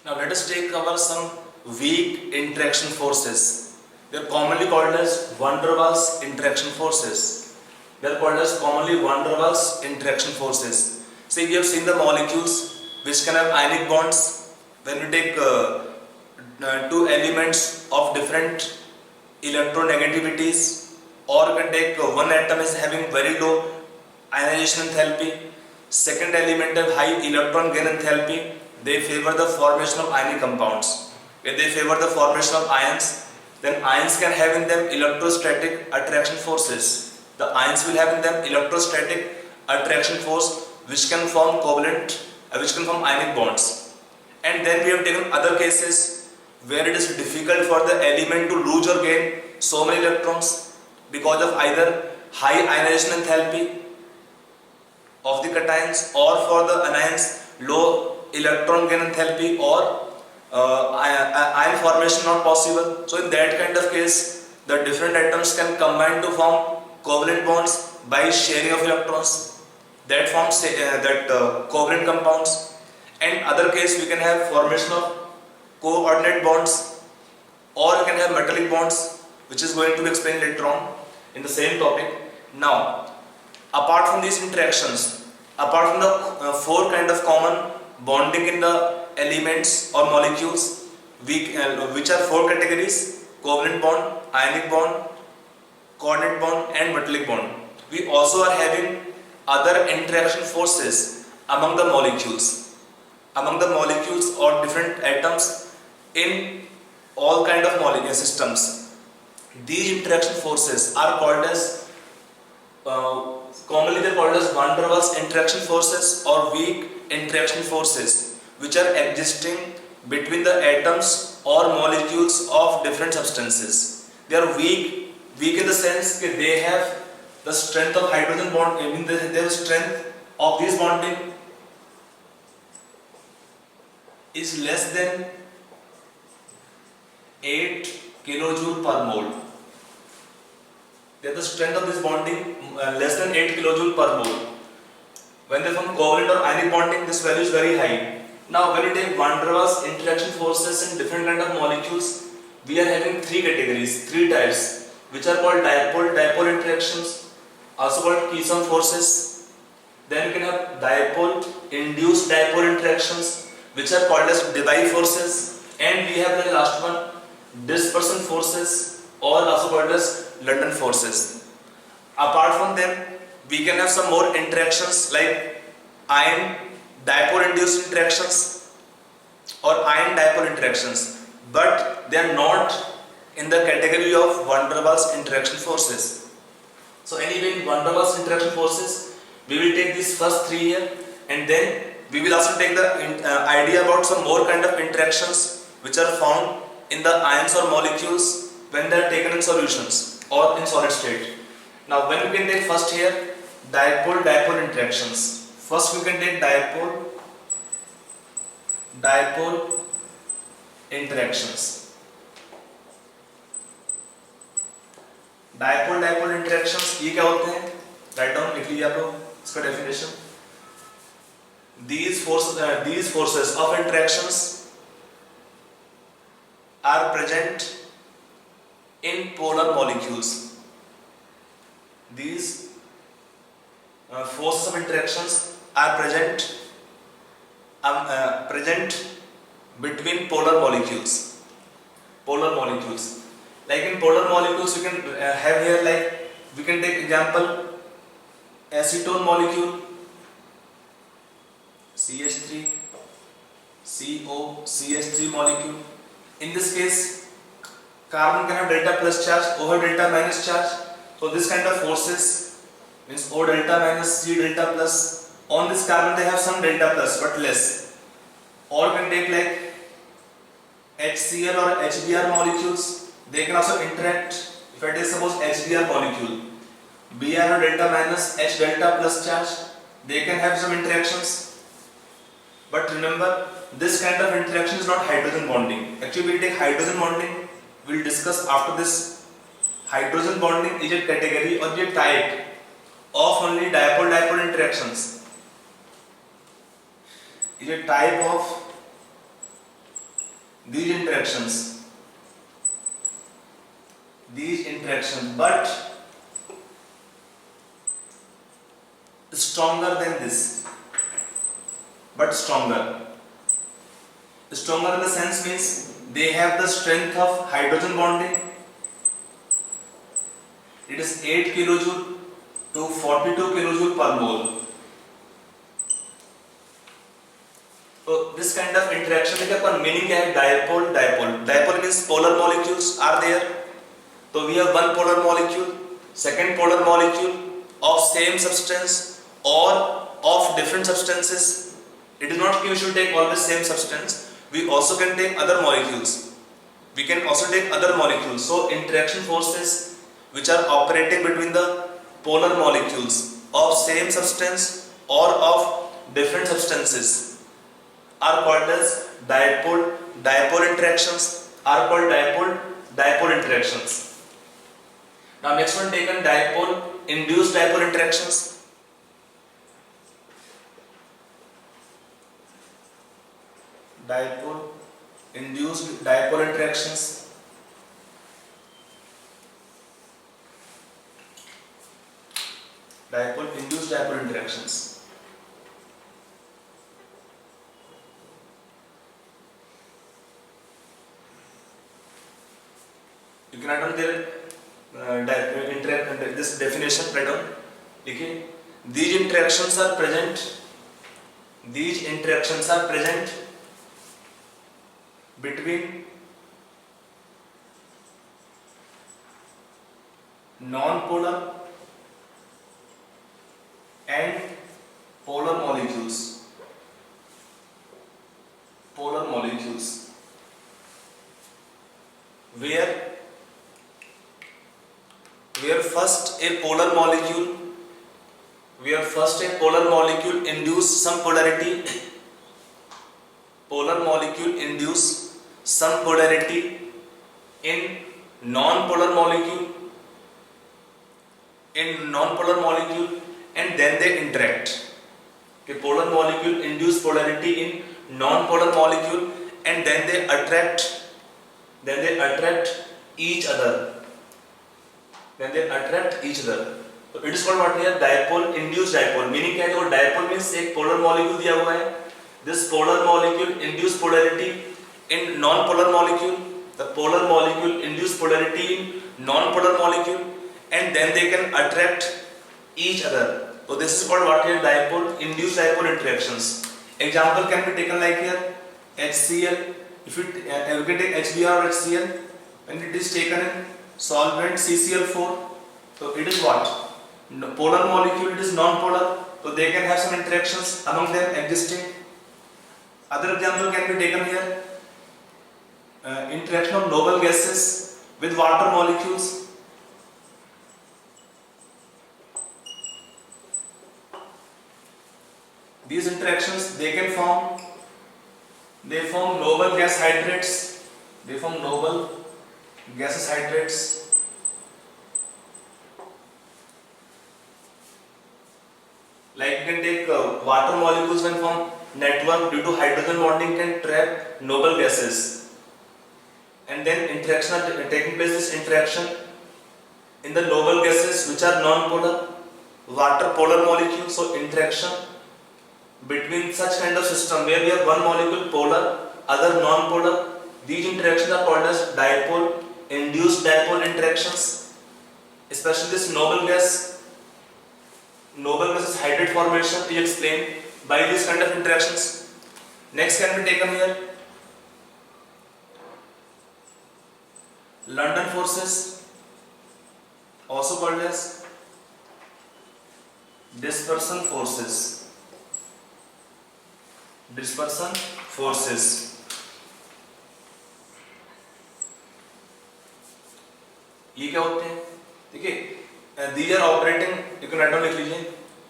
Now let us take our some weak interaction forces. They are commonly called as van der Waals interaction forces. They are called as commonly van der Waals interaction forces. See, we have seen the molecules which can have ionic bonds. When we take two elements of different electronegativities, or we can take one atom is having very low ionization enthalpy, second element have high electron gain enthalpy, they favor the formation of ionic compounds. If they favor the formation of ions, then ions can have in them electrostatic attraction forces. The ions will have in them electrostatic attraction force which can form which can form ionic bonds. And then we have taken other cases where it is difficult for the element to lose or gain so many electrons because of either high ionization enthalpy of the cations, or for the anions low electron gain enthalpy, or ion formation not possible. So in that kind of case, the different atoms can combine to form covalent bonds by sharing of electrons. That forms covalent compounds. And other case we can have formation of coordinate bonds, or you can have metallic bonds, which is going to be explained later on in the same topic. Now, apart from these interactions, apart from the four kind of common bonding in the elements or molecules, which are four categories: covalent bond, ionic bond, coordinate bond and metallic bond. We also are having other interaction forces among the molecules or different atoms in all kind of molecular systems. These interaction forces are called as commonly they are called as van der Waals interaction forces or weak interaction forces, which are existing between the atoms or molecules of different substances. They are weak in the sense that they have the strength of hydrogen bond. I mean, the strength of this bonding is less than 8 kilojoule per mole. The strength of this bonding less than 8 kilojoule per mole. When they form covalent or ionic bonding, this value is very high. Now, when you take van der Waals interaction forces in different kind of molecules, we are having three categories, three types, which are called dipole interactions, also called Keystone forces. Then you can have induced dipole interactions, which are called as Debye forces, and we have the last one, dispersion forces, or also called as London forces. Apart from them, we can have some more interactions like ion dipole induced interactions or ion dipole interactions, but they are not in the category of van der Waals interaction forces. So anyway, in van der Waals interaction forces, we will take these first three here, and then we will also take the idea about some more kind of interactions which are found in the ions or molecules when they are taken in solutions or in solid state. Now, when we can take first here dipole interactions. First we can take dipole interactions. Dipole interactions ये क्या होते हैं? Write down लिख लीजिए आप लोग इसका definition. These forces of interactions are present in polar molecules. These forces of interactions are present between polar molecules. Like in polar molecules, you can have here, like we can take example acetone molecule, CH3, CO, CH3 molecule. In this case, carbon can have delta plus charge, O have delta minus charge. So this kind of forces means O delta minus C delta plus. On this carbon they have some delta plus but less. Or can take like HCl or HBr molecules. They can also interact. If I take suppose HBr molecule, Br have delta minus, H delta plus charge. They can have some interactions. But remember, this kind of interaction is not hydrogen bonding. Actually, we will take hydrogen bonding. We will discuss after this. Hydrogen bonding is a category or a type of only dipole interactions. Is a type of these interactions, but stronger than this, but stronger in the sense means they have the strength of hydrogen bonding. It is 8 kilojoule to 42 kilojoule per mole. So this kind of interaction का अपन meaning क्या है? Dipole means polar molecules are there. So we have one polar molecule, second polar molecule of same substance or of different substances. It is not we should take always same substance. We also can take other molecules. So interaction forces which are operating between the polar molecules of same substance or of different substances are called as dipole interactions. Now next one taken induced dipole interactions. Induced dipole interactions. Induced dipole interactions. You can write down this definition. Write down. Okay. These interactions are present between non-polar and polar molecules. Where first a polar molecule induce some polarity. In non-polar molecule, and then they interact. Okay, polar molecule induce polarity in non-polar molecule and then they attract each other. So it is called what here? Dipole, induced dipole. Meaning क्या है? देखो dipole means एक polar molecule दिया हुआ है. This polar molecule induce polarity in non-polar molecule. The polar molecule induce polarity in non-polar molecule and then they can attract each other. So this is called what here? Dipole, induced dipole interactions. Example can be taken like here HCl. If you can take HBr or HCl, when it is taken in solvent CCl4, so it is what? Polar molecule, it is non-polar, so they can have some interactions among them existing. Other example can be taken here, interaction of noble gases with water molecules. These interactions they form noble gas hydrates. Like you can take water molecules when form network due to hydrogen bonding can trap noble gases, and then interaction are taking place. This interaction in the noble gases which are non-polar, water polar molecules. So interaction between such kind of system where we have one molecule polar, other non-polar, these interactions are called as dipole, induced dipole interactions. Especially this noble gases hydrate formation is explained by these kind of interactions. Next can be taken here London forces, also called as dispersion forces. ये क्या होते हैं? देखिए, these are operating, you can write down, लिख लीजिए,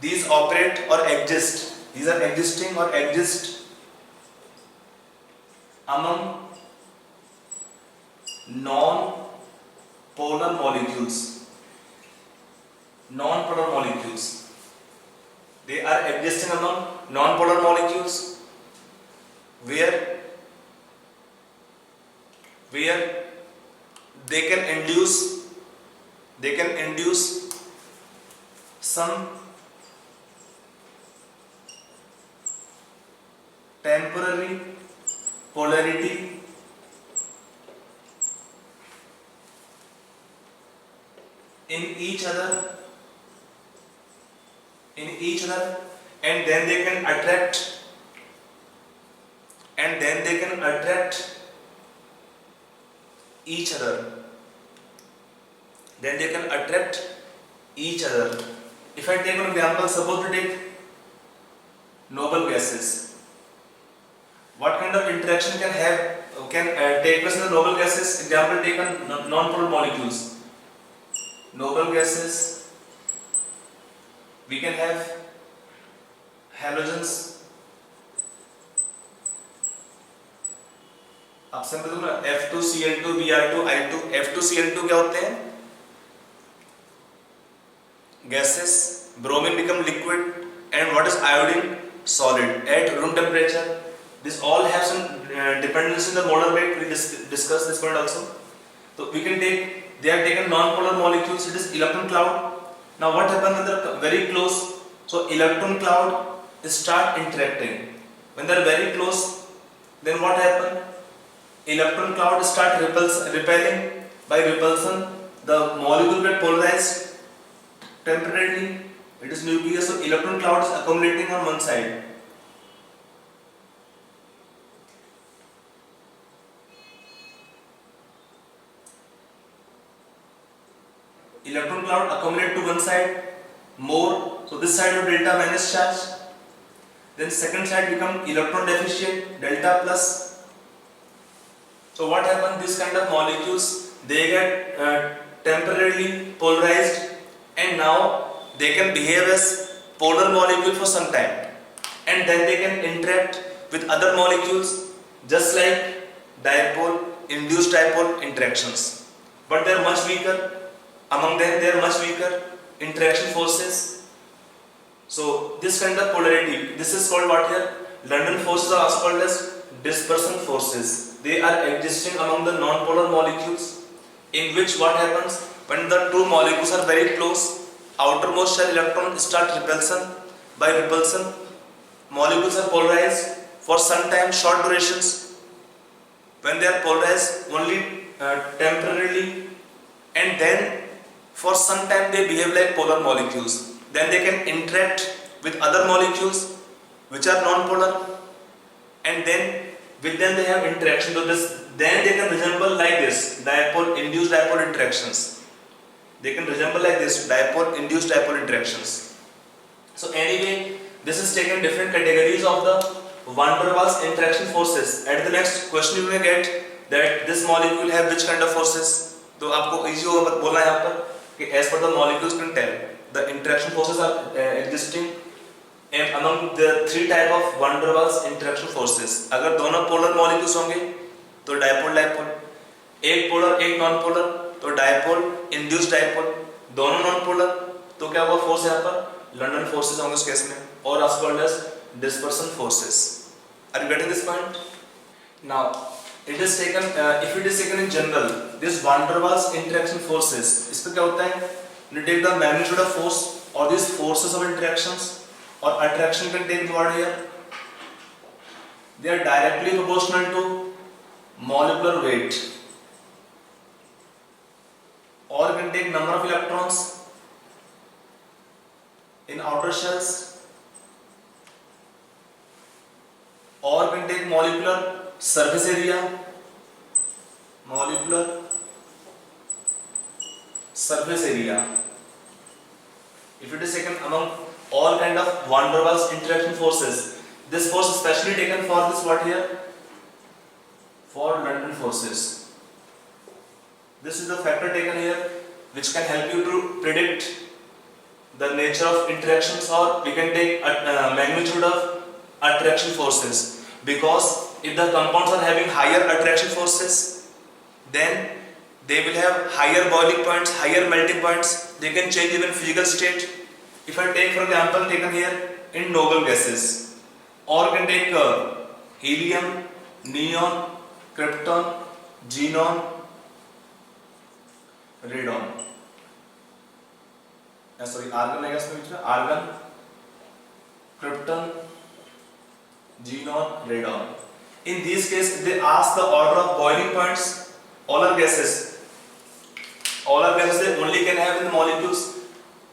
these operate or exist, these are existing or exist among non-polar molecules. They are existing among non-polar molecules where where they can induce some temporary polarity in each other, and then they can attract each other. If I take an example, suppose to take noble gases. What kind of interaction can take place in the noble gases? Example taken, non-polar molecules. Noble gases, we can have halogens. Option पे दूंगा F2Cl2 Br2 I2. F2Cl2 क्या होते हैं? Gases. Bromine become liquid, and what is iodine? Solid at room temperature. This all have some dependence in the molar weight. We discussed this point also. So we can take, they have taken non-polar molecules. It is electron cloud. Now what happens when they are very close? So electron cloud start interacting. When they are very close, then what happens? Electron cloud start repelling. By repulsion, the molecule get polarized temporarily. It is nucleus, so electron cloud is accumulating on one side. Electron cloud accumulate to one side more, so this side of delta minus charge. Then second side become electron deficient, delta plus. So what happens? This kind of molecules, they get temporarily polarized, and now they can behave as polar molecule for some time, and then they can interact with other molecules just like dipole, induced dipole interactions. But they are much weaker. Among them, they are much weaker interaction forces. So this kind of polarity, this is called what here? London forces are also called as dispersion forces. They are existing among the non-polar molecules, in which what happens when the two molecules are very close, outermost shell electron start repulsion. By repulsion, molecules are polarized for some time, short durations. When they are polarized only temporarily, and then for some time they behave like polar molecules. Then they can interact with other molecules which are non-polar, and then with them they have interaction. So then they can resemble like this, dipole, induced dipole interactions. They can resemble like this, dipole, induced dipole interactions. So anyway, this is taken different categories of the van der Waals interaction forces. At the next question you may get that this molecule have which kind of forces. तो आपको easy होगा बोलना यहाँ पर कि as per the molecules can tell the interaction forces are existing and among the three type of van der Waals interaction forces. अगर दोनों polar molecules होंगे तो dipole dipole, एक polar एक non polar तो dipole induced dipole, दोनों non polar तो क्या हुआ force यहाँ पर London forces होंगे उस केस में, और as called as dispersion forces. Are you getting this point? Now it is taken if it is taken in general, this van der Waals interaction forces, इसमें क्या होता है? You take the magnitude of force or these forces of interactions or attraction can take the word here. They are directly proportional to molecular weight, or can take number of electrons in outer shells, or can take molecular surface area, If it is taken among all kind of van der Waals interaction forces, this force is specially taken for this what here? For London forces. This is the factor taken here which can help you to predict the nature of interactions, or we can take magnitude of attraction forces, because if the compounds are having higher attraction forces, then they will have higher boiling points, higher melting points. They can change even physical state. If I take for example taken here in noble gases, or can take helium, neon, krypton, xenon, radon. Sorry, argon आएगा इसमें बीच में, argon, krypton, xenon, radon. In these cases, they ask the order of boiling points. All are gases. All are gases. They only can have in the molecules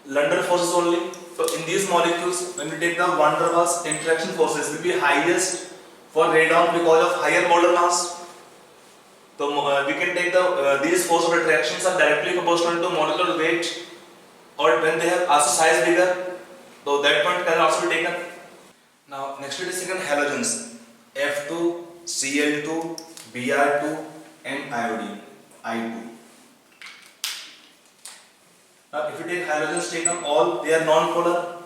London forces only. So in these molecules, when we take the van der Waals interaction forces, will be highest for radon because of higher molar mass. So we can take the these force of attractions are directly proportional to molecular weight, or when they have also size bigger, so that point can also be taken. Now next we take halogens, F2, Cl2, Br2, and iodine, I2. Now if you take halogens taken all, they are non-polar.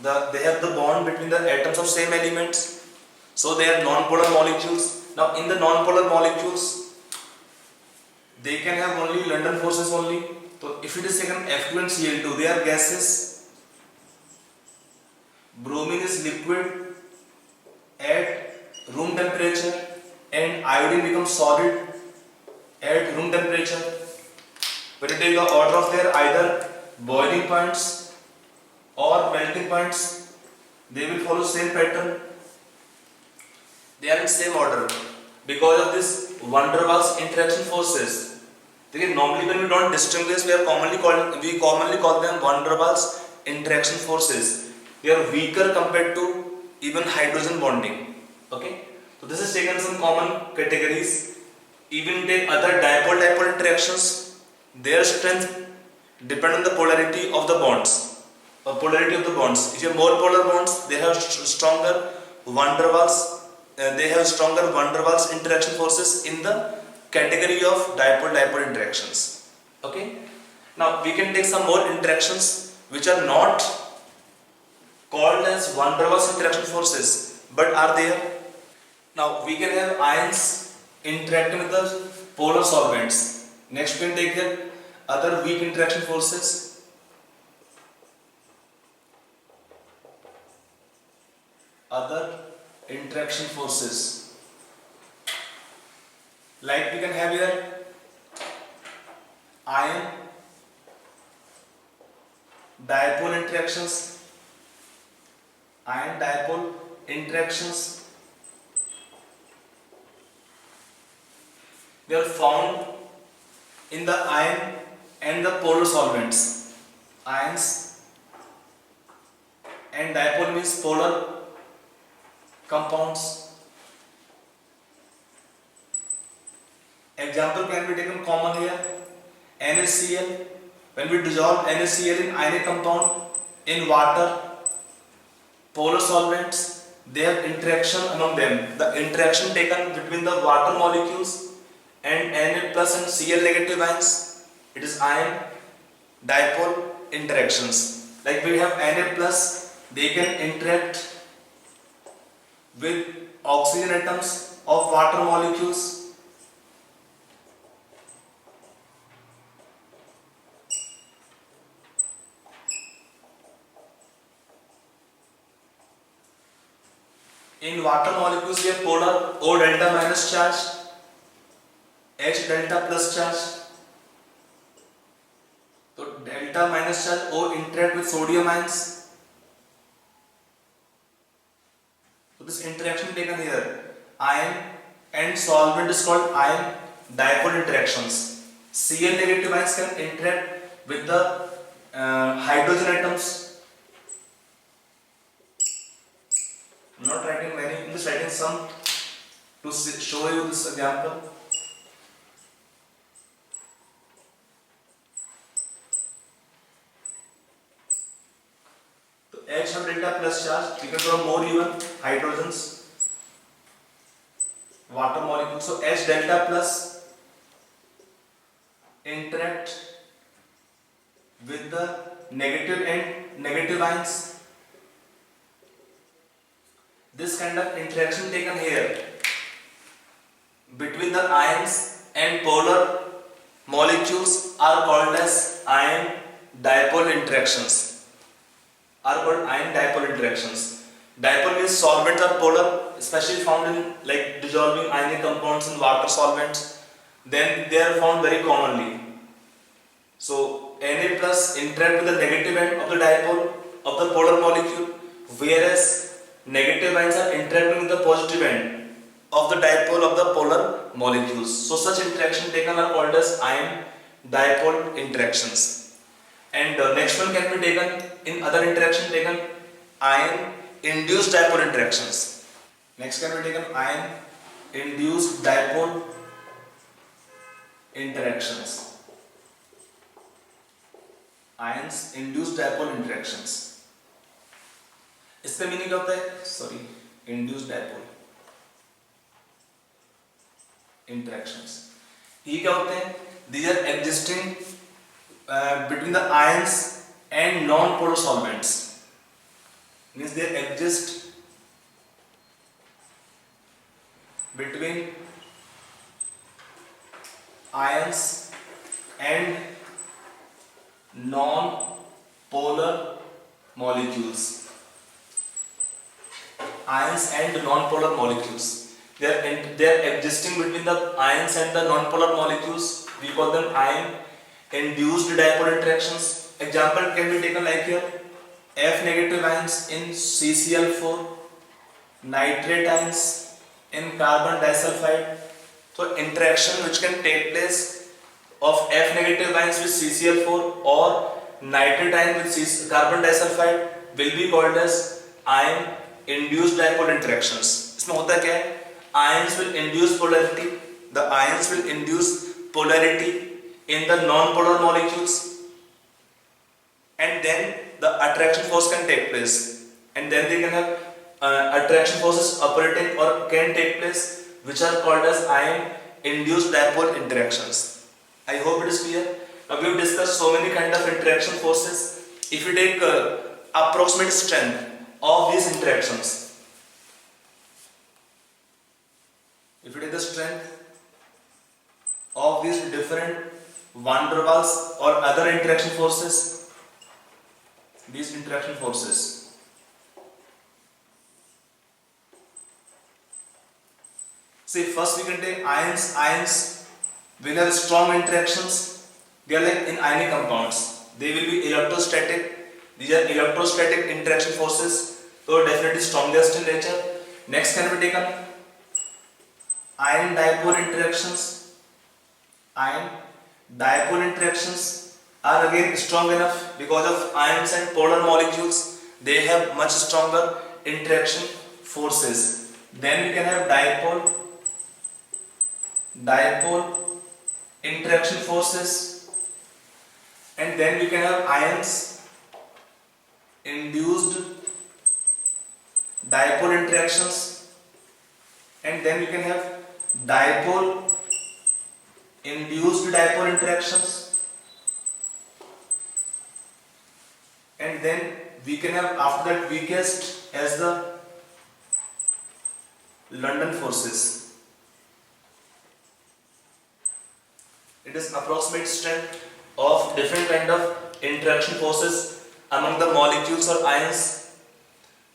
They have the bond between the atoms of same elements, so they are non-polar molecules. Now in the non-polar molecules, they can have only London forces only. So if it is taken F2 and Cl2, they are gases. Bromine is liquid at room temperature, and iodine becomes solid at room temperature. When you take the order of their either boiling points or melting points, they will follow same pattern. They are in same order because of this van der Waals interaction forces. Normally when we don't distinguish, we commonly call them van der Waals interaction forces. They are weaker compared to even hydrogen bonding. Okay, so this is taken some common categories. Even take other dipole-dipole interactions, their strength depend on the polarity of the bonds. If you have more polar bonds, they have stronger van der Waals. They have stronger van der Waals interaction forces in the category of dipole-dipole interactions. Okay. Now we can take some more interactions which are not called as van der Waals interaction forces, but are there. Now we can have ions interacting with the polar solvents. Next we can take the other weak interaction forces. Other interaction forces, like we can have here ion dipole interactions. Ion dipole interactions, they are found in the ion and the polar solvents. Ions and dipole means polar compounds. Example can be taken common here. NaCl. When we dissolve NaCl in ionic compound in water, polar solvents, they have interaction among them. The interaction taken between the water molecules and Na plus and Cl negative ions, it is ion dipole interactions. Like we have Na plus, they can interact with oxygen atoms of water molecules. In water molecules, we have polar O delta minus charge, H delta plus charge. So delta minus charge O interact with sodium ions. So this interaction taken here, ion and solvent, is called ion dipole interactions. Cl negative ions can interact with the hydrogen atoms. I'm not writing many, I'm just writing some to show you this example. So H have delta plus charge, we can draw more even hydrogens, water molecules. So H delta plus interact with the negative ions. This kind of interaction taken here between the ions and polar molecules are called as ion dipole interactions. Dipole means solvents are polar, especially found in like dissolving ionic compounds in water solvents. then they are found very commonly. So Na plus interact with the negative end of the dipole of the polar molecule, whereas negative ions are interacting with the positive end of the dipole of the polar molecules. So such interaction taken are called as ion dipole interactions. And next one can be taken in other interaction taken ion induced dipole interactions. Next can be taken ion induced dipole interactions. Ions induced dipole interactions, इसका meaning क्या होता है? Sorry, induced dipole interactions ये क्या होते हैं? These are existing between the ions and non polar solvents, means they exist between ions and non-polar molecules. Ions and non-polar molecules. They are existing between the ions and the non-polar molecules. We call them ion-induced dipole interactions. Example can be taken like here: F negative ions in CCl4, nitrate ions in carbon disulfide. So interaction which can take place of F negative ions with CCl4 or nitrate ion with carbon disulfide will be called as ion induced dipole interactions. इसमें होता क्या है? Ions will induce polarity. The ions will induce polarity in the non-polar molecules, and then the attraction force can take place, and then they can have attraction forces operating or can take place, which are called as ion induced dipole interactions. I hope it is clear. Now we have discussed so many kind of interaction forces. If we take approximate strength of these interactions, if we take the strength of these different van der Waals or other interaction forces, these interaction forces, see first we can take ions. Ions will have strong interactions. They are like in ionic compounds. They will be electrostatic. These are electrostatic interaction forces, so definitely strongest in nature. Next can be taken ion dipole interactions. Ion dipole interactions are again strong enough because of ions and polar molecules. They have much stronger interaction forces. Then we can have dipole interaction forces, and then we can have ions induced dipole interactions, and then we can have dipole induced dipole interactions, and then we can have after that weakest as the London forces. It is approximate strength of different kind of interaction forces among the molecules or ions.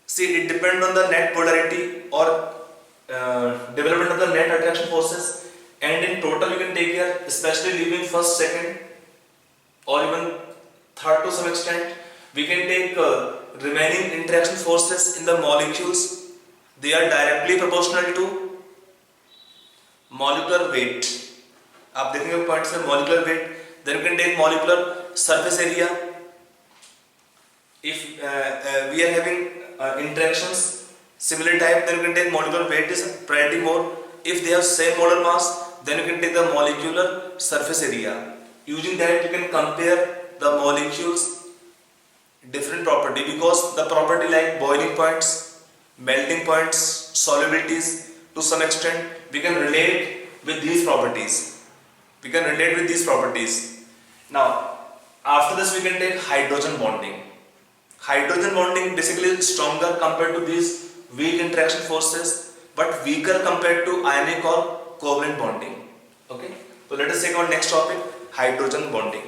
See, it depends on the net polarity or development of the net attraction forces, and in total you can take here, especially leaving first, second or even third to some extent, we can take remaining interaction forces in the molecules. They are directly proportional to molecular weight. आप देखेंगे points में molecular weight, then you can take molecular surface area. If we are having interactions similar type, then you can take molecular weight is pretty more. If they have same molar mass, then you can take the molecular surface area. Using that you can compare the molecules different property, because the property like boiling points, melting points, solubilities, to some extent we can relate with these properties. Now after this we can take hydrogen bonding. Hydrogen bonding basically is stronger compared to these weak interaction forces, but weaker compared to ionic or covalent bonding. Okay, so let us take our next topic, hydrogen bonding.